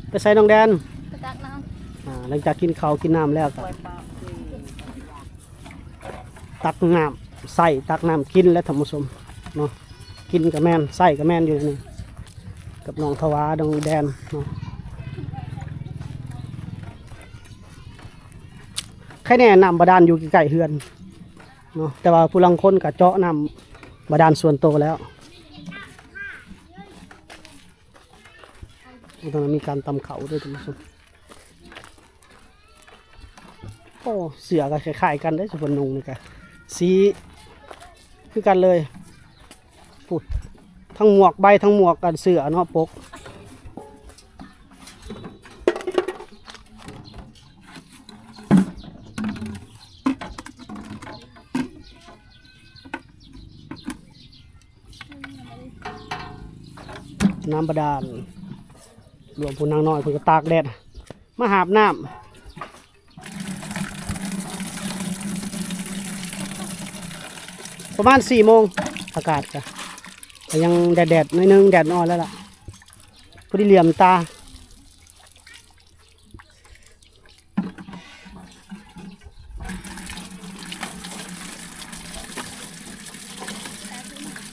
ไปใส่น้องแดนไปตักน้หลังจากกินข้าวกินน้ำแล้วก็ตักน้ำใส่ตักน้ำกินและท่านผู้ชมเนาะกินกับแม่นใส่กับแม่นอยู่นี่กับน้องทวาน้องแดนเนาะใครแน่น้ำบาดาลอยู่ใกล้ๆเฮือนเนาะแต่ว่าผู้ลังคนกับเจาะน้ำบาดาลส่วนตัวแล้วตอนนั้นมีการตำเขาด้วยท่านผู้ชมโอ้เสือก็คล้ายๆกันได้สุพรรณนุงนี่กะสีคือกันเลยพูดทั้งหมวกใบทั้งหมวกกันเสือเนาะปกน้ำบาดาลหลวงปู่นางน้อยเพิ่นก็ตากแดดมาหาบน้ำประมาณ4 โมงอากาศก็ยังแดดๆนิดนึงแดดอ่อนแล้วล่ะพอดีเหลี่ยมตา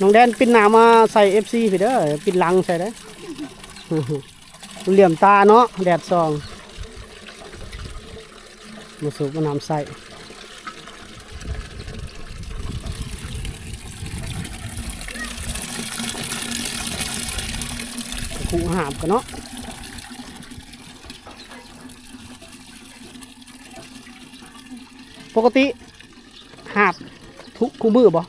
น้องแดนปินหนามาใส่ FC พี่เด้อปินหลังใส่ได้เหลี่ยมตาเนาะแดดส่องมาสูบน้ำใส่ขู่หาบกันเนาะปกติหาบทุกคู่มือบ่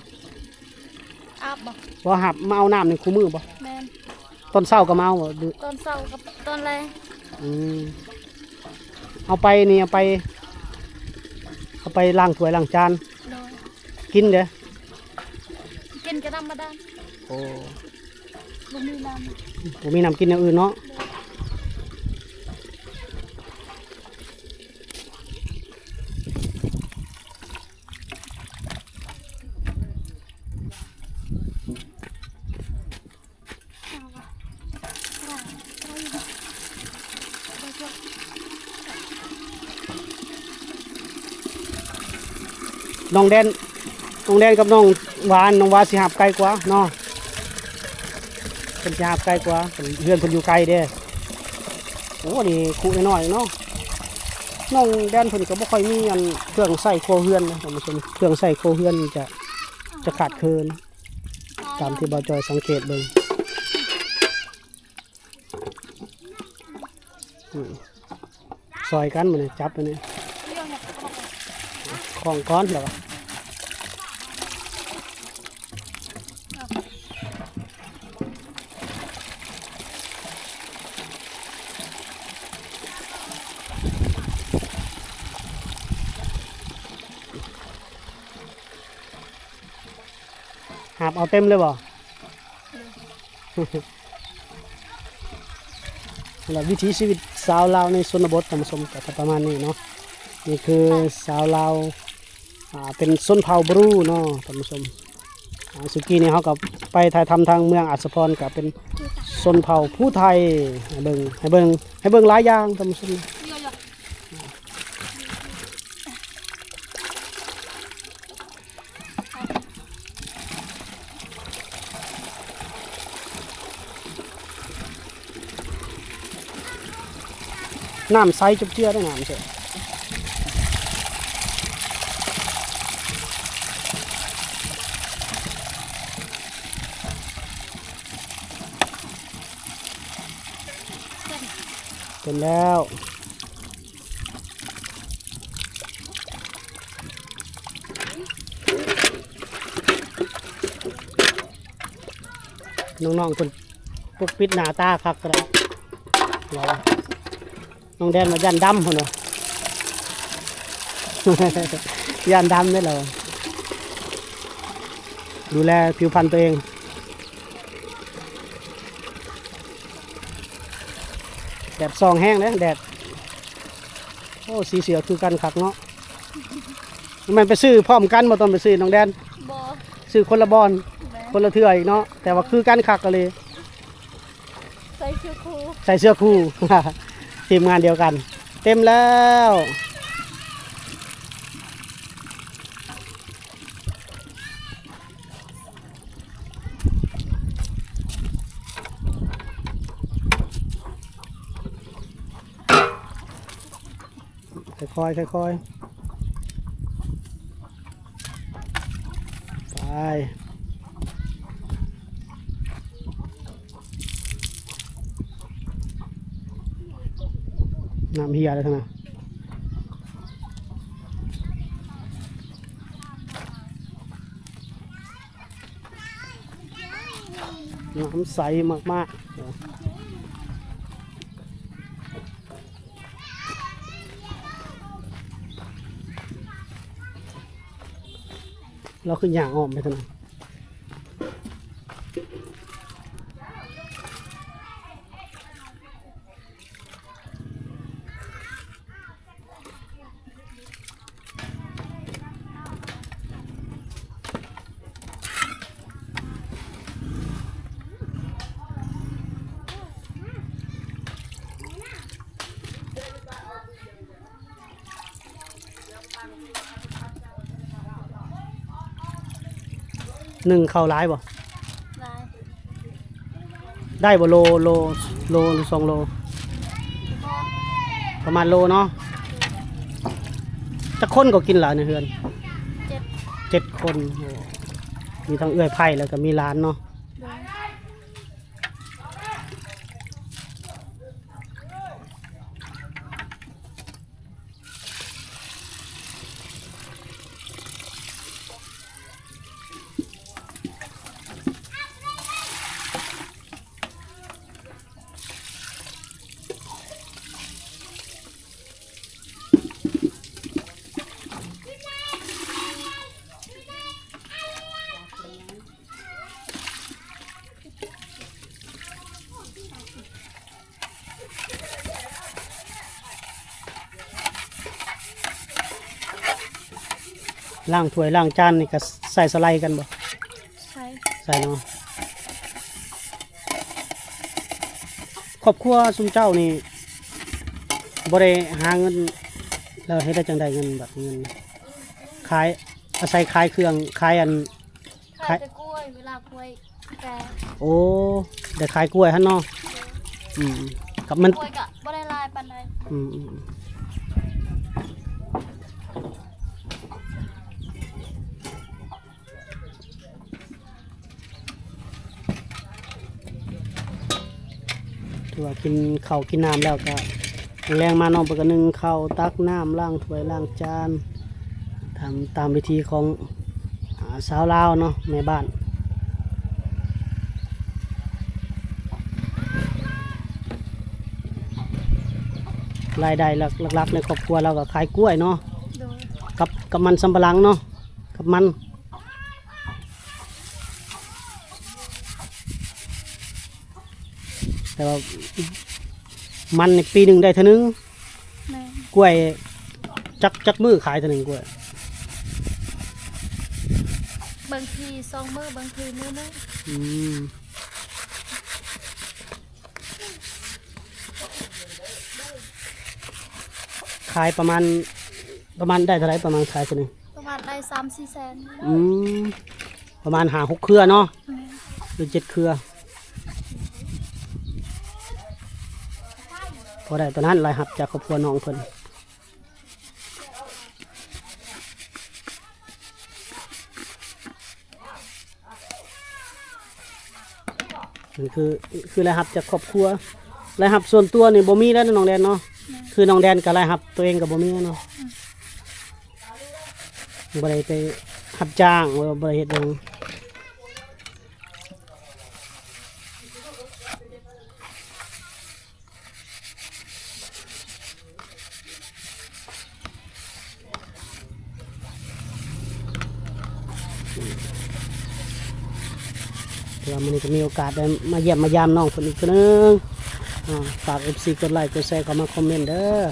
อาบบ่ว่าหาบมาเอาน้ำในคู่มือบ่แม่นตอนเช้าก็มาเอาบ่ตอนเช้ากับตอนแรงเอาไปนี่เอาไปล้างถ้วยล้างจานกินเด้อกินกระดำมาดานโอ้บ่มีน้ำผมมีน้ำกินอย่างอื่นเนาะน้องแดนกับน้องหวานสิหาบไกลกว่าเนาะเป็นสิหาบไกลกว่าเพื่อนเพิ่นอยู่ไกลเด้โอ้นี่คู่น้อยๆเนาะน้องแดนเพิ่นก็บ่ค่อยมีอันเครื่องใส่โคเฮือนนะท่านผู้ชมเครื่องใส่โคเฮือนจะขาดเคินตามที่บ่าวจอยสังเกตเบิ่งซอยกันมื้อนี้จับมื้อนี้ของก้อนเหรอหาบเอาเต็มเลยบ่แล้ววิถีชีวิตสาวลาวในชนบทท่านผู้ชมก็ประมาณนี้เนาะนี่คือสาวลาวเป็นชนเผ่าบรูเนาะท่านผู้ชมสุกี้นี่เขากับไปถ่ายทำทางเมืองอัศพรกับเป็นชนเผ่าผู้ไทยให้เบิ่งหลายอย่างท่านผู้ชมน้ำใสจุบเจือได้น้ำเสร็จเป็นแล้วน้องๆคนปกปิดหน้าตาคักก็ได้น้องแดนมายันดำคนเนาะ ยันดำนี่เหรอดูแลผิวพรรณตัวเองแดดซองแห้งเลยแดดโอ้สีเสือคือกันคักเนาะมันไปซื้อพร้อมกันมาต้องไปซื้อน้องแดนซื้อคนละบอลคนละเทื่ออีกเนาะแต่ว่าคือกันคักกันเลยใส่เสื้อคู่ ทีมงานเดียวกัน เต็มแล้วค่อยๆค่อยๆไปน้ำเฮียเลยทั้งนั้นน้ำใสมากๆเราคืออย่างออมไปทั้งนั้นหนึ่งเข้าร้ายบ่ ได้ ได้บ่โลหรือ2 โล พอ ประมาณโลเนาะจะคนก็กินหลายในเฮือน เจ็ด 7 คนโอ้มีทั้งเอื้อยไผ่แล้วก็มีร้านเนาะ โดย ล้างถ้วยล้างจานนี่ก็ใส่สไลด์กันบ่ ใช้ ใส่เนาะครอบครัวซุมเจ้านี่บ่ได้หาเงินแล้วเฮ็ดได้จังไดเงินแบบเงินขายอาศัยขายเครื่องขายอัน ขายแต่กล้วยเวลากล้วยแก่ โอ้ได้ขายกล้วยหั่นเนาะอืมกับมัน กล้วยกะบ่ได้ลายปานใด อืมถือว่ากินข้าวกินน้ำแล้วก็แรงมาน้องเปิดกันนึ่งข้าวตักน้ำล้างถ้วยล้างจานทำตามวิธีของสาวลาวเนาะแม่บ้านรายได้หลักๆในครอบครัวเราก็ขายกล้วยเนาะ โดย กับมันสำปะหลังเนาะกับมันแต่ว่ามันในปีหนึ่งได้เท่านึง แม่ กล้วยจักมือขายเท่านึงกล้วย บางที2 มื้อบางทีมื้อนึง อืมขายประมาณได้เท่าไหรประมาณขายเท่านึง ประมาณได้3-4 แสน อืมประมาณ5-6 เครือเนาะ แม่ หรือ7 เครือพอได้ตอนนั้นรายหับจากครอบครัวน้องเพิ่นนี่คือรายหับจากครอบครัวรายหับส่วนตัวนี่บ่มีแล้วนะน้องแดนเนาะคือน้องแดนกับรายหับตัวเองกับบ่มีเนาะบ่ได้ไปหับจ้างบ่ได้เฮ็ดหยังแต่ว่ามื้อนี้ก็มีโอกาสได้มาเยี่ยมมายามน้องเพิ่นอีกเทื่อนึงฝาก FC กดไลค์กดแชร์เข้ามาคอมเมนต์เด้อ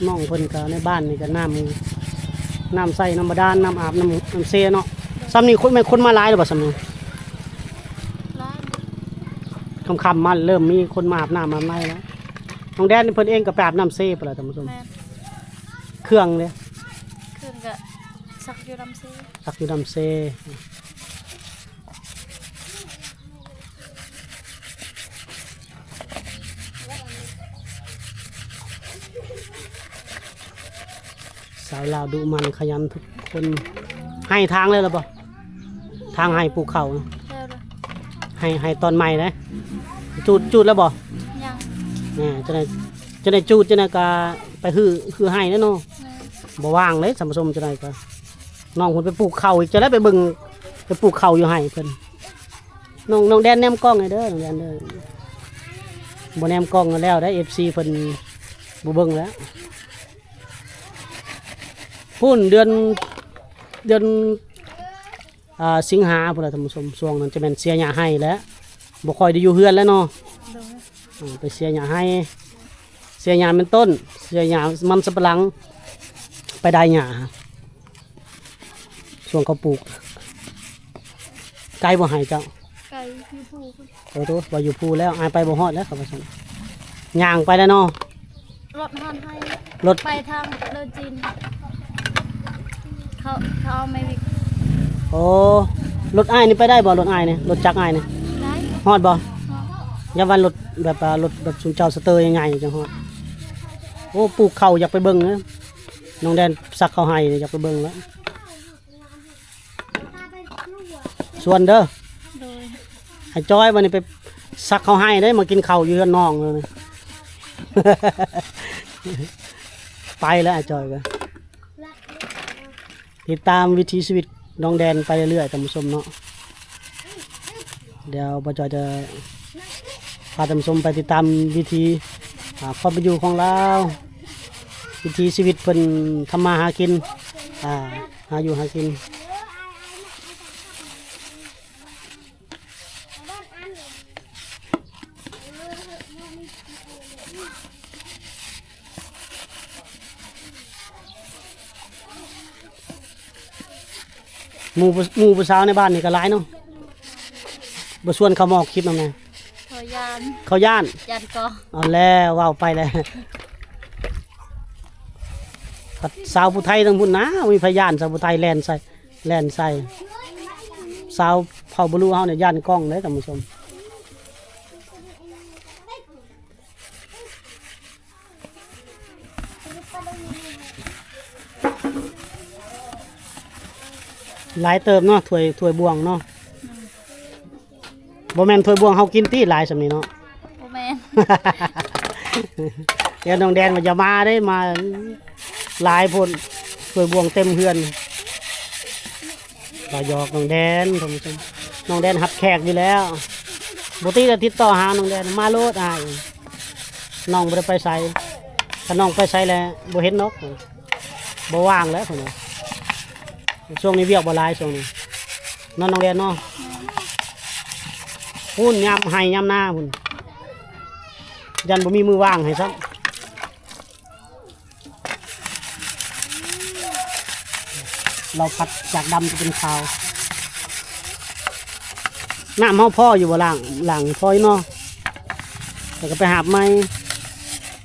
น้องเพิ่นก็ในบ้านนี่ก็น้ำใส่น้ำบาดาลน้ำอาบน้ำเซเนาะซ้ำนี่คนไม่คนมาหลายหรือเปล่าซ้ำนี่ ร้าน ค่ำๆมาเริ่มมีคนมาอาบน้ำอาบในแล้วน้องแดนนี่เพิ่นเองก็ไปอาบน้ำเซไปแล้วท่านผู้ชม แม่น เครื่องเลย คืนก็สักอยู่ลำซี ซักอยู่น้ำเซสาวลาวดูมันขยันทุกคนให้ทางเลยหรือเปล่าทางให้ปลูกเขาว แล้วเลย ให้ตอนใหม่นะจูดแล้วบ่ ยัง เนี่ยจะได้จูดจะได้ก็ไปคือให้แน่เนาะ แม่น บ่ว่างเลยสมสมจะได้ก็น้องคนไปปลูกเขาอีกจะได้ไปเบิ่งไปปลูกเขาอยู่ให้เพิ่นน้องแดนแนมกล้องให้เด้อน้องแดนเด้อบ่แนมกล้องแล้วได้ FC เพิ่นบ่เบิ่งแล้วพุ่นเดือนสิงหาพุ่นล่ะท่านผู้ชมช่วงนั้นจะแม่นเสียหญ้าให้แล้วบ่ค่อยได้อยู่เฮือนแล้วเนาะ โดย ไปเสียหญ้าให้เสียหญ้าเป็นต้นเสียหญ้ามันสำปะหลังไปได้หญ้าช่วงเขาปลูกไกลบ่ให้เจ้า ไก่อยู่ผู้ โอ้โหว่าอยู่ภูแล้วอายไปบ่ฮอดแล้วครับว่าซั่นย่างไปแล้วเนาะ รถฮอนให้ รถ ไปทางเดินจีนเขาเอาไม่วิก โอ้รถอ้ายนี่ไปได้บ่รถอ้ายนี่รถจักรอ้ายนี่ ได้ ฮอดบ่ ฮอด อย่าว่ารถแบบรถแบบสุนเจ้าสเตอร์ใหญ่ๆจังฮอดโอ้ปลูกข้าวอยากไปเบิ่งนะน้องแดนซักข้าวให้นี่อยากไปเบิ่งแล้วส่วนเด้อ โดย ไอ้จ้อยวันนี้ไปซักเขาให้ได้มากินข้าวอยู่กับน้องเลย ไปแล้วไอ้จ้อยก็ติดตามวิถีชีวิตน้องแดนไปเรื่อยๆท่านผู้ชมเนาะเดี๋ยวป้าจอยจะพาท่านผู้ชมไปติดตามวิธีความเป็นอยู่ของเราวิถีชีวิตเพิ่นทำมาหากินหาอยู่หากิน หมู่ผู้สาวในบ้านนี่ก็หลายเนาะบ่ชวนเขามาออกคลิปนำแน่ ขอยาน เขาย่าน ยานก็ เอาแล้วว้าวไปแล้วผัดสาวผู้ไทยทั้งพุ่นนะมีพยานสาวผู้ไทยแล่นใส่สาวเผ่าบลูเฮาเนี่ยย่านกล้องเด้ท่านผู้ชมหลายเติมเนาะถ้วยบวงเนาะบ่แม่นถ้วยบวงเฮากินตีหลายสำนี้เนาะ โอแมน เดี๋ยวน้องแดนมันจะมาได้มาหลายพนถ้วยบวงเต็มเฮือนเราหยอกน้องแดนท่านผู้ชมน้องแดนหับแขกอยู่แล้วปกติจะติดต่อหาน้องแดนมาโลดอ้ายน้องบ่ได้ไปใส่ถ้าน้องไปใส่แล้วบ่เห็นนกบ่ว่างแล้วพุ่นน่ะช่วงนี้เวียกบ่หลายช่วงนี้นอนน้องแดนเนาะพุ่นยามให้ยามหน้าพุ่นยันบ่มีมือว่างให้ซ้ำเราพัดจากดำจะเป็นขาวน้ำเฮาพ่ออยู่บ่หลังพ่อยเนาะแต่ก็ไปหาบไม้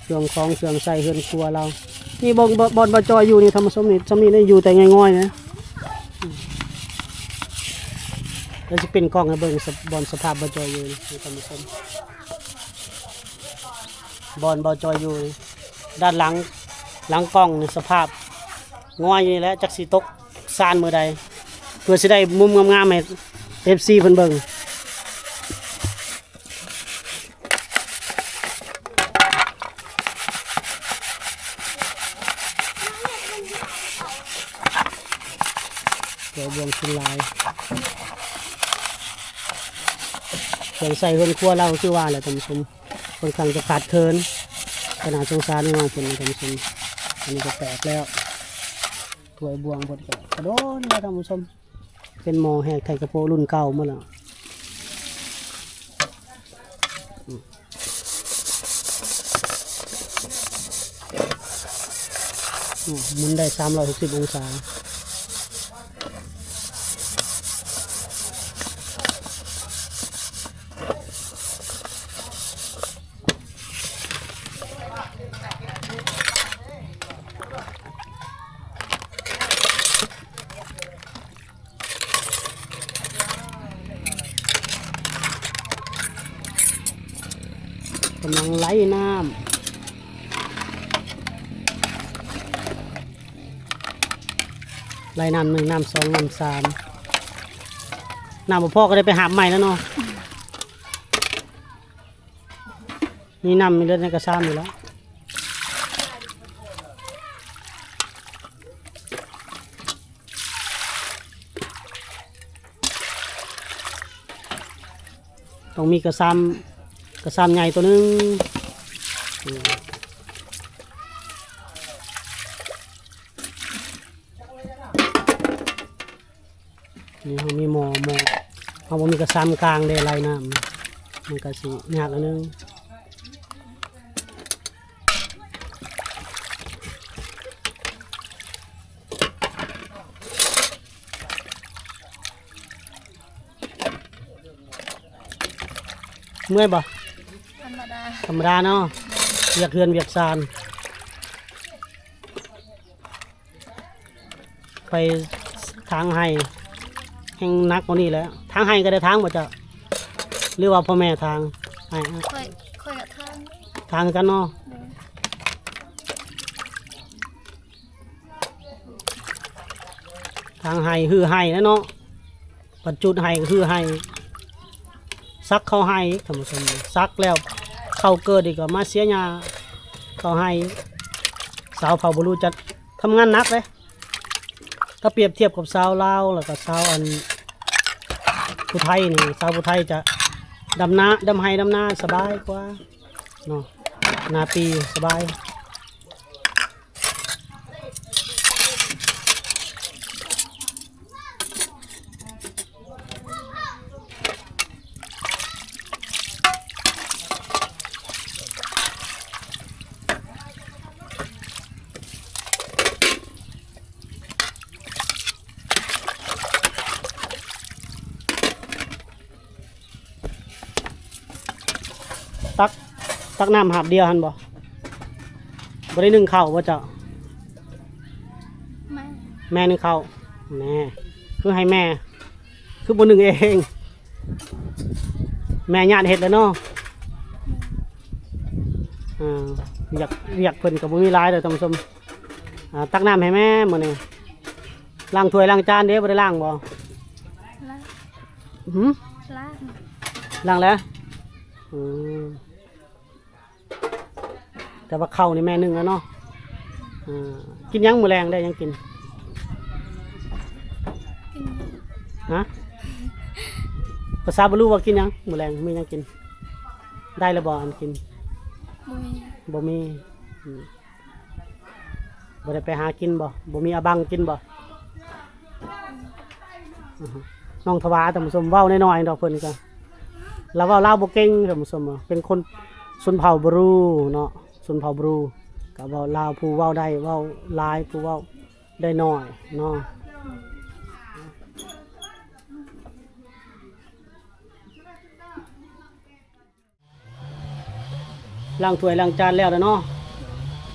เครื่องของเครื่องใส่เฮือนครัวเรานี่บอนบ่จอยอยู่นี่ทำมาสมนี่ได้อยู่แต่ง่อยๆนะแล้วจะเป็นกล้องให้เบิ่งบอนสภาพบ่จอยอยู่นี่ทำมาสมบอนบ่จอยอยู่นี่ด้านหลังกล้องนี่สภาพง่อยนี่แหละจักสิตกซานมือใดเพื่อสิได้มุมงามๆให้ FC เพิ่นเบิ่งเดี๋ยวบวงชิ้นลายเครื่องใส่เฮือนครัวเราคือว่าแหละท่านผู้ชมค่อนข้างจะขาดเคินขนาดสงสารน้องเพิ่นท่านผู้ชมอันนี้ก็แตกแล้วถ้วยบวงบดกระโดนแล้วท่านผู้ชมเป็นหม้อแหกไข่กระโปรุ่นเก่ามาแล้ว หมุนได้360องศากำลังไหลน้ำไหลน้ำ1น้ำ2น้ำ3น้ำบ่พอก็ได้ไปหาใหม่แล้วเนาะนี่น้ำมีเลือดในกระซ้ำอยู่แล้วต้องมีกระซ้ำใหญ่ตัวนึงนี่เขามีหม้อเขาบ่มีกระซ้ำกลางได้ไรน้ำมันก็สิยากอันนึงเมื่อยบ่ ธรรมดา ธรรมดาเนาะเวียกเฮือนเวียกซานไปทางไห้แห่งนักกว่านี้แหล้วทางไห้ก็ได้ทางบ่เจ้าหรือว่าพ่อแม่ทางไห้ ค่อยกับทาง ทางกันเนาะทางไห้คือไห้แล้วเนาะปัจจุดไห้ก็คือไห้ซักเข้าไห้ท่านผู้ชมซักแล้วเข้าเกิดอีกก็มาเสียหญ้าเข้าไห้สาวเผ่าบรูจะทำงานหนักเลยถ้าเปรียบเทียบกับสาวลาวแล้วก็สาวอันผู้ไทยนี่สาวผู้ไทยจะดำไห้ดำนาสบายกว่าเนาะนาปีสบายตักน้ำหาบเดียวหันบ่ได้นึ่งข้าวบ่เจ้า ไม่ แม่นึ่งข้าวแม่คือให้แม่คือบ่นึ่งเองแม่ญาติเฮ็ดแล้วเนาะอยากเพิ่นก็บ่มีหลายดอกท่านผู้ชมตักน้ำให้แม่มื้อนี้ล้างถ้วยล้างจานเด้บ่ได้ล้างบ่ ล้าง หืม ล้าง ล้างแล้วแต่ว่าข้าวนี่แม่นึ่งแล้วเนาะกินยังมื้อแรงได้ยังกิน กิน ฮะภาษาบรู้ว่ากินยังมื้อแรงมียังกินได้แล้วบ่อันกิน บุย บ่มีบ่ได้ไปหากินบ่มีอาบังกินบ่น้องทวาท่านผู้ชมเว้าน้อยๆดอกเพิ่นก็แล้วเว้าลาวบ่เก่งท่านผู้ชมเป็นคนชนเผ่าบรูเนาะชนเผ่าบรูก็เว้าลาวผู้เว้าได้เว้าหลายผู้เว้าได้น้อยเนาะล้างถ้วยล้างจานแล้วเนาะ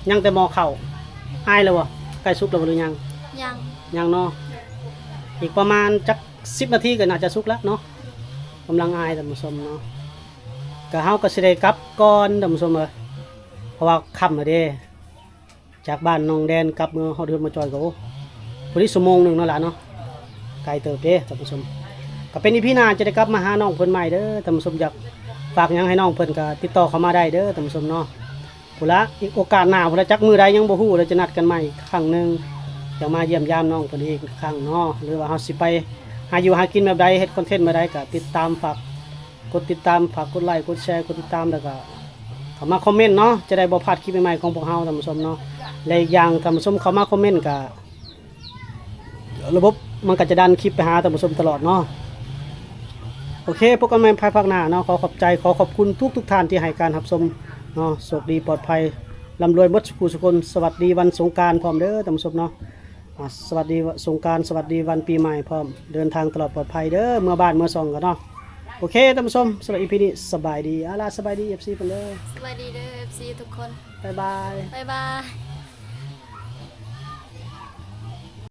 ยังแต่หม้อข้าวอ้ายแล้วบ่ใกล้สุกแล้วบ่หรือยัง ยัง ยังเนาะอีกประมาณจัก10 นาทีก็น่าจะสุกแล้วเนาะกำลังอายท่านผู้ชมเนาะก็เฮาก็สิได้กลับก่อนท่านผู้ชมเพราะว่าค่ำแล้วเด้จากบ้านน้องแดนกลับเมืองเฮาเดินมาจอยก็โอ้พอดีชั่วโมงนึงเนาะล่ะเนาะไกลเติบเด้ท่านผู้ชมก็เป็นอีพีหน้าจะได้กลับมาหาน้องเพิ่นใหม่เด้อท่านผู้ชมอยากฝากหยังให้น้องเพิ่นก็ติดต่อเข้ามาได้เด้อท่านผู้ชมเนาะพุ่นละอีกโอกาสหน้าพุ่นละจักมื้อใดยังบ่ฮู้เราจะนัดกันใหม่อีกครั้งนึงจะมาเยี่ยมยามน้องเพิ่นอีกครั้งเนาะหรือว่าเฮาสิไปหาอยู่หากินแบบใดเฮ็ดคอนเทนต์แบบใดก็ติดตามฝากกดติดตามฝากกดไลค์กดแชร์กดติดตามแล้วก็เข้ามาคอมเมนต์เนาะจะได้บ่พลาดคลิปใหม่ๆของพวกเฮาท่านผู้ชมเนาะและอีกอย่างท่านผู้ชมเข้ามาคอมเมนต์ก็ระบบมันก็จะดันคลิปไปหาท่านผู้ชมตลอดเนาะโอเคพบกันใหม่ภายภาคหน้าเนาะขอขอบใจขอขอบคุณทุกท่านที่ให้การรับชมเนาะโชคดีปลอดภัย ร่ำรวยเบดสุขุสุคนสวัสดีวันสงกรานต์พร้อมเด้อท่านผู้ชมเนาะสวัสดีสงกรานต์สวัสดีวันปีใหม่พร้อมเดินทางตลอดปลอดภัยเด้อเมื่อบ้านเมื่อซองกันเนาะโอเคท่านผู้ชมสำหรับ EP นี้สบายดีอาล่ะสบายดี FC เพิ่นเด้อ สวัสดีเด้อ FC ทุกคน บ๊ายบาย บ๊ายบาย